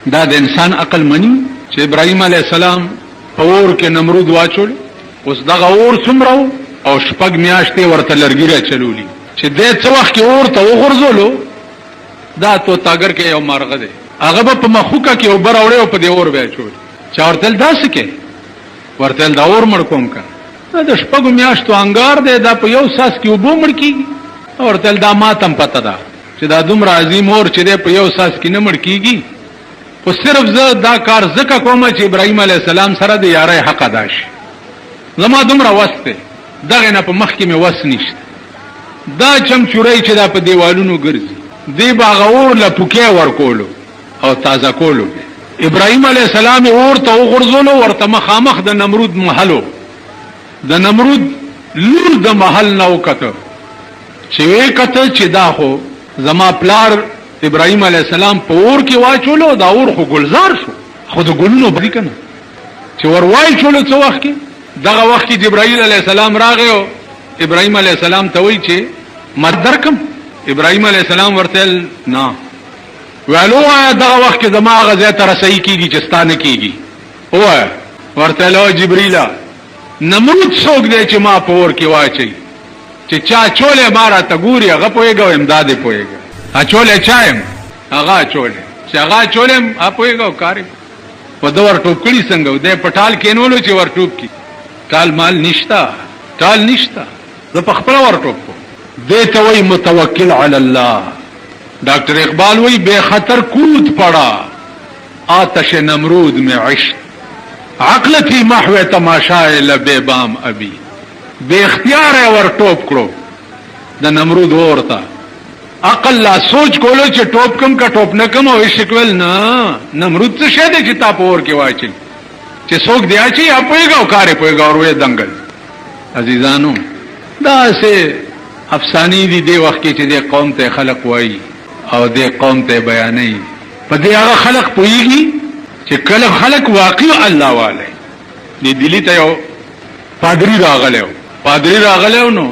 دا د انسان عقل مني چې ابراهيم عليه السلام اور کې نمرود واچول، اوس دغه اور څومره او شپږ میاشتې ورته لرګیره چلولي چې د څه وخت کې اور ته وغورځولو. دا تو تاګر کې یو مارغه دی، هغه په مخوکه کې اوبر اورې او په دې اور بیا چول چا ورته داسې کې ورته دا اور مړ کوم کا دا شپږ میاشتو انګار دی، دا په یو ساس کې وبو مړ کیږي. ورته دا ماتم پته ده چې دا دومره عظیم اور چې دی په یو ساس کې نه مړ کیږي. خو صرف زه دا کار زکه کوم چې ابراهيم عليه السلام سره د یارۍ حق ادا شي. زما دومره وس دی، دغه نه په مخ کې مې وس نشته. دا چمچوري چې دا په دیوالونو ګرځي دی باغور له پوکې ورکولو او تازه کولو. ابراهيم عليه السلام اور ته وغورځولو، ورته مخامخ د نمرود محلو د نمرود لور د محل نو کته چې وې کته چې دا خو زما پلار ابراهيم عليه السلام په اور کې واچولو، دا اور خو گلزار شو، خو د ګلونو بری کنه چې ور واچولو څو وخت کې. دغه وخت کې جبرائیل علیه السلام راغی او ابراهيم عليه السلام ته وی چې مردرکم. ابراهيم عليه السلام ورته نه ویلو، دغه وخت کې زما غزه ته رسېږي کیږي چې ستانه کیږي. او ورته له جبرائیل نمرود څوک دی چې ما په اور کې واچي چې چا چولې مارا ته ګوري هغه پويګو امداد پويګو اچولې چایم هغه چولې چې هغه چولې اپويګو کاری په دور ټوکړي څنګه د پټال کینولو چې ور ټوب کی ټال مال نشتا، ټال نشتا، زه په خپل ور ټوب دې ته وای متوکل علی الله. ڈاکٹر اقبال وای بے خطر کود پڑا آتش نمرود میں عشق، عقل تھی محو تماشائے لبے بام ابھی. بے اختیار ہے ور ټوب کړو د نمرود ورته عقل لا سوچ کولو چې ټوپ کم کا ټوپ نه کم او شکول نه. نمرود څه شه دې چې تا په اور کې واچي چې څوک دی اچي اپويګو کارې پويګو ورې دنګل. عزیزانو دا سه افسانی دي د وخت کې چې د قوم ته خلق وای او د قوم ته بیانې په دې هغه خلق پويږي چې کله خلق واقع الله والے دې دلی ته یو پادری راغلو نو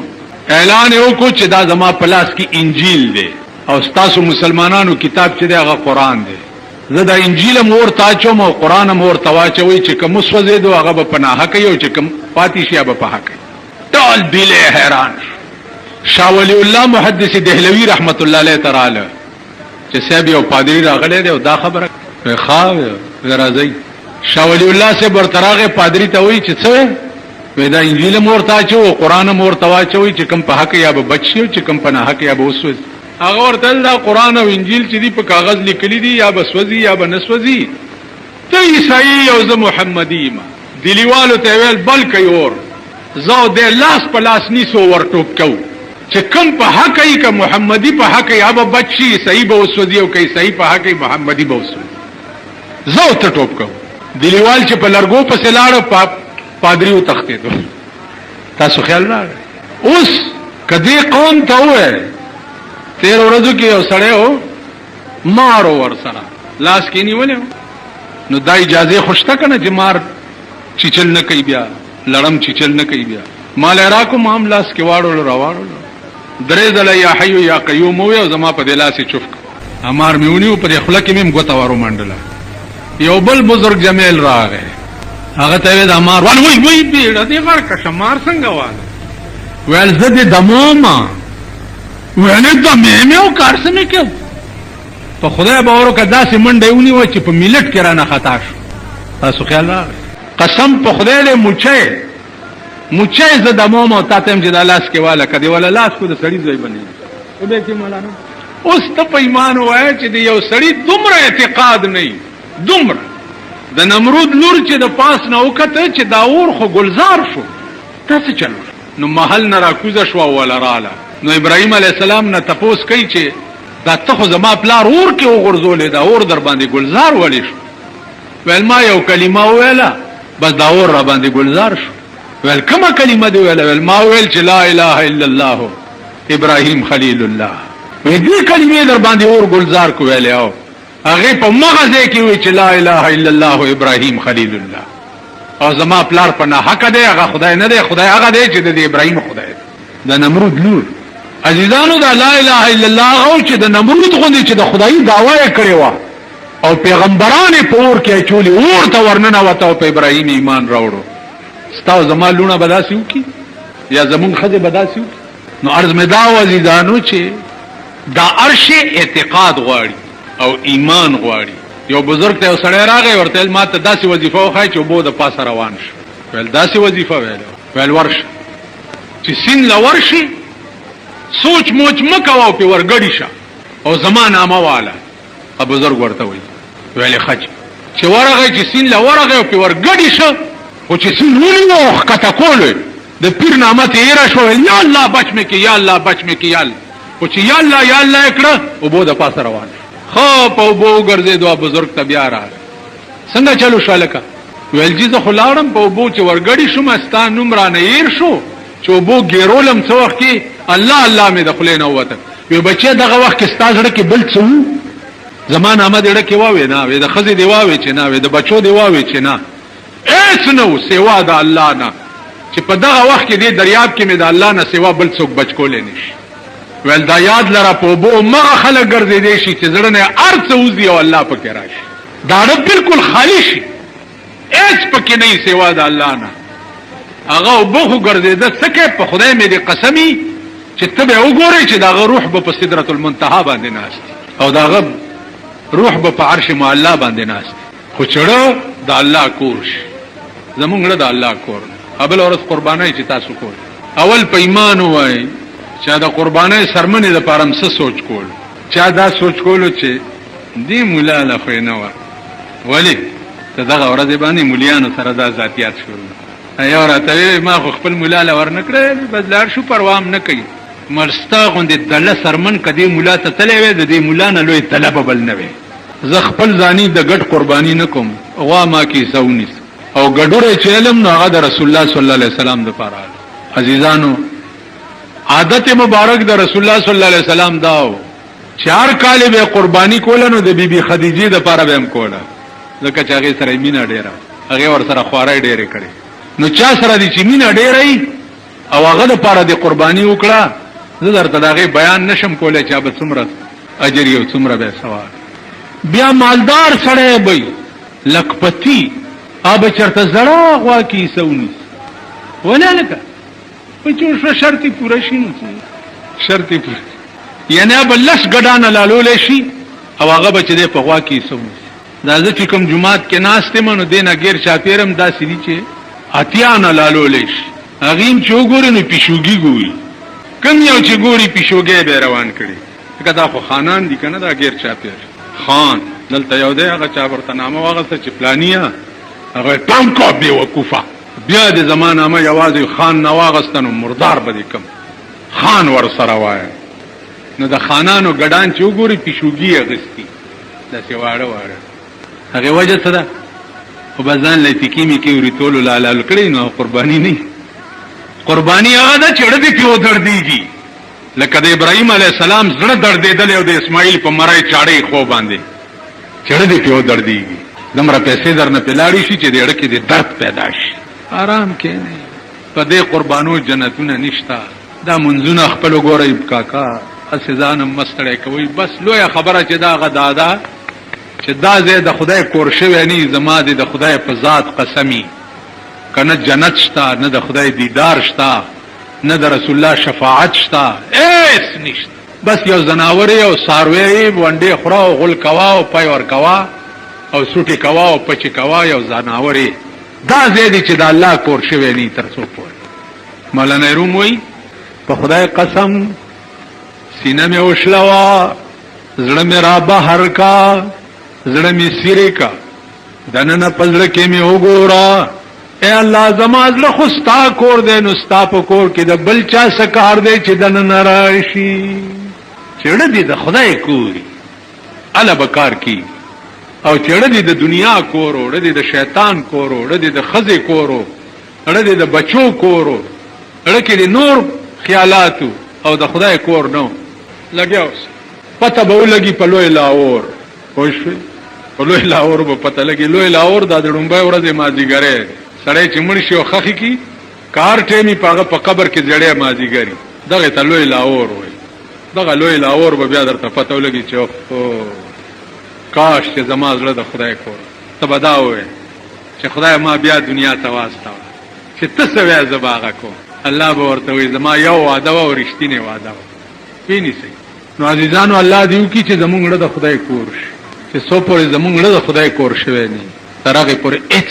اعلان وکړو چې دا زما پلاس کې انجیل دی او تاسو مسلمانانو کتاب چې دی هغه قران دی. زه دا انجیل مور تاچوم او قران مور تواچوي چې کوم سوځي دو هغه په پناه کوي او چې کوم پاتې شي به په حق ټول بیله حیران. شاه ولی الله محدث دهلوی رحمت الله علیه تعالی چې صاحب یو پادری راغلی دی او دا خبره خاو راځي. شاه ولی الله سے برتراغه پادری ته وایي چې څه دا انجیل مورتا چو قران مورتا چوي چې کوم په حق یا به بچي او چې کوم په نه حق یا به وسوي. هغه ورته دا قران او انجیل چې دی په کاغذ لیکلي دي یا بسوځي یا بنسوځي ته عیسائی او زه محمدی ما دیلیوالو ته ویل بل کوي اور زو د لاس په لاس نیسو ورټوب کو چې کوم په حق ای که محمدی په حق یا به بچي صحیح به وسوځي او کوي صحیح په حق محمدی به وسوځي. زو ته ټوب کو دیلیوال چې په لرګو په سلاړو پادری او تختې دو. تاسو خیال راغی اوس کدی قوم ته وې 13 ورځو کې یو سړی او مارو ور سره لاس کې نیولې نو دا اجازه خوشته کنه چې مار چیچل نه کوي بیا لړم چیچل نه کوي بیا مال راکو مام لاس کې واړو راوړو درې ځله یا حي یا قیوم او زما په دلاسه چوف امر میونیو په خپل کې مم غوتا وارو منډلا. یو بل بزرگ جمیل راغی هغه ته د امر وای بیړه دې غړ کا شمار څنګه واله ویل زه د دموما ویل د میمو کار سمې کې په خدای باور کدا سي منډه ونی و چې په ملت کې رانه خطا شو. تاسو خیال راغی قسم په خدای له موچه ز د موما تا ته چې د لاس کې والا کدی ولا لاس کو د سړی ځای بنې او به کې مولانا اوس ته په ایمان وای چې د یو سړی دومره اعتقاد نه دومره د نمرود لور چې د پاس نه وکته چې دا اور خو گلزار شو تاسو چلو نو محل نه راکوزه شو ولا رااله. نو ابراهيم عليه السلام نه تپوس کوي چې دا ته خو زما پلار اور کې وغورځولې دا اور در باندې گلزار ولی شو. ویل ما یو کلمه ویله بس دا اور را باندې گلزار شو. ویل کومه کلمه دی ویله؟ ویل ما ویل چې لا اله الا الله ابراهيم خليل الله. وی دې کلمې در باندې اور گلزار کو ویله او هغه په مغزه کې وی چې لا اله الا الله ابراهيم خليل الله او زما پلار په نه حق دی هغه خدای نه دی، خدای هغه دی چې د ابراهيم خدای د نمرود لور. عزیزانو دا لا اله الا الله او چې د نمرود غوندي چې د خدای دعوا یې کړې و او پیغمبران په اور کې چولی اور ته ورننه وته او په ابراهیم ایمان راوړو ستاسو زمالونه بداسیو کی یا زمون خزه بداسیو نو عرض مدا وزیدانو چې دا عرش اعتقاد غواړي او ایمان غواړي یو بزرگ ته سړی راغی ورته ما ته داسې وظیفه وخای چې وبو د پاسه روان شو ول داسې وظیفه ویل ورشه چې سین لا ورشي سوچ موچ مکو په ورګړی شه او زمانه مواله ا بزرگ ورته ویل خج چې ورغه چې سین لا ورغه په ورګړی شه او چې سین ونیو کته کول د پیر نامت یې را شو یا الله بچ مې کې یا الله بچ مې کې یا الله او چې یا الله کړه او بو د پاسه روان خو په بو ګرځې دوه بزرگ ته بیا راغی څنګه چلو شالکا ویل جی زه خلاړم په بو چې ورګړی شوم استان نوم را نه ير شو چې بو ګیرولم څو وخت کې الله مې د خلینو وته وی بچي دغه وخت کې ستاسو کې بل څو زمان احمد اړه کې واوي نه وي د خزي دی واوي چې نه وي د بچو دی واوي چې نه ایس نو سیوا د الله نه چې په دغه وخت کې دی دریاب کې مې د الله نه سیوا بل څوک بچ کولې نشي ول دا یاد لره په بو مغه خلک ګرځې دي شي چې زړه نه ارڅ وزي او الله پکې راشي دا بالکل خالی شي ایس پکې نه سیوا د الله نه هغه بوخو ګرځې د سکه په خدای مې دې قسمی چې تبه وګوري چې دا روح په سدرۃ المنتهى باندې ناشتي او دا روح په عرش معلا باندې ناشتي خو چړو د الله کورش زمونږ د الله کور ابل اورس قربانای چې تاسو کول اول په ایمان وای چې دا قربانای سرمنې د پارمس سوچ کول چا دا سوچ کولو چې دی مولا له خو نه و ولی ته دغه ورځ باندې مولیانو سره دا ذاتيات شول ایو راته ما خو خپل مولا له ورنکړې بدلار شو پروام نه کوي مرستا غوندې دله سرمن کدی مولا ته تلې وې د دې مولا نه لوی طلب بل نه وې زه خپل ځاني د ګډ قرباني نکوم وا ما کی سونیس او ګډوره چې علم نو هغه د رسول الله صلی الله علیه وسلم د پاره عزیزانو عادت مبارک د رسول الله صلی الله علیه وسلم داو 4 کال به قربانی کوله نو د بیبي خدیجه د پاره به هم کوله ځکه چې هغه سره مینا ډیره هغه ور سره خوارای ډیره کړي نو چا سره دي چې مینا ډیره او هغه د پاره د قربانی وکړه زه درته داغه بیان نشم کولای چې به څومره اجر یو څومره به ثواب بیا مالدار سره به لکپتی اب چرته زړه غوا کی سونی ولا لك په چور شرطي پوره شي شرطي پوره یعنی اب لس ګډان لالول شي او هغه بچ دې په غوا کی سونی دا چې کوم جمعات کې ناشته منو دینه غیر چاپیرم دا سړي چې اتیان لالول شي اغیم چې وګورې نو پښوګي ګوري کم یو چې ګوري پښوګي به روان کړي کدا خو خانان دي کنه دا غیر چاپیر خان دلته یو دی هغه چا ورته نامه واغسته چې پلانیا هغه پام کو به وقوفه بیا د زمانه ما یوازې خان نواغستنو مردار بده کم خان ور سره وای نو د خانانو ګډان چې وګوري پښوګي اغستی د سیواړه واړه هغه وجه څه ده او بزان لټیکیمی کې ورتول لال کړي نو قرباني نه قرباني هغه د چړې په پیو درديږي لکه د ابراهيم عليه السلام زړه دردېدل او د اسماعیل په مړای چاړې خو باندې چړې په درديږي دمره پیسې درنه پلاړی شي چې د اړه کې د درد پیدا شي آرام کې نه په دې قربانو جنتونه نشتا دا منځونه خپل وګورئ کاکا اسزان مستړی کوي بس لوی خبره چې دا غدادا چې دا زه د خدای کور شوی نه زما د خدای په ذات قسمی کنه جنت شتا نه د خدای دیدار شتا نه د رسول الله شفاعت شتا ایس نشته بس یو زناور یو ساروی وانډه خورا او غل کوا او پای ور کوا او سوټي کوا او پچ کوا یو زناوري دا زیدي چې د الله کور شوی نه تر څو پوه مولانا روم وای په خدای قسم سینه مې وشلوا زړه مې را بهر کا زړه مې سیره کا دنه پزړه کې مې وګورا اے الله زما زړه خو ستا کور دې نو ستا په کور کې د بل چا سکار دې چې دنه ناراشي چړه دې د خدای کوي الا بکار کی او چړه دې د دنیا کور او دې د شیطان کور او دې د خزه کور او دې د بچو کور او دې د نور خیالاتو او د خدای کور نو لګیاوس پته به ولګي په لوی لاور خوښ په لوی لاور به پته لګي لوی لاور د ډومبای ورځې مازیګره سړی چې مړ شي او خخي کی کار ټیمی پاغه په قبر کې جړې مازیګری دغه ته لوی لاور وای دغه لوی لاور به بیا درته پته ولګي چې کاش چې زما زړه د خدای کور ته به دا ووایې چې خدای ما بیا دنیا ته واستوه چې ته څه وایې زه به هغه کوم. الله به ورته وایي زما یو وعده وه او رښتینې وعده وه. پوه نیسئ. نو عزیزانو الله دې وکړي چې زموږ زړه د خدای کور شي، چې څو پورې زموږ زړه د خدای کور شوی نه وي تر هغې پورې هېڅ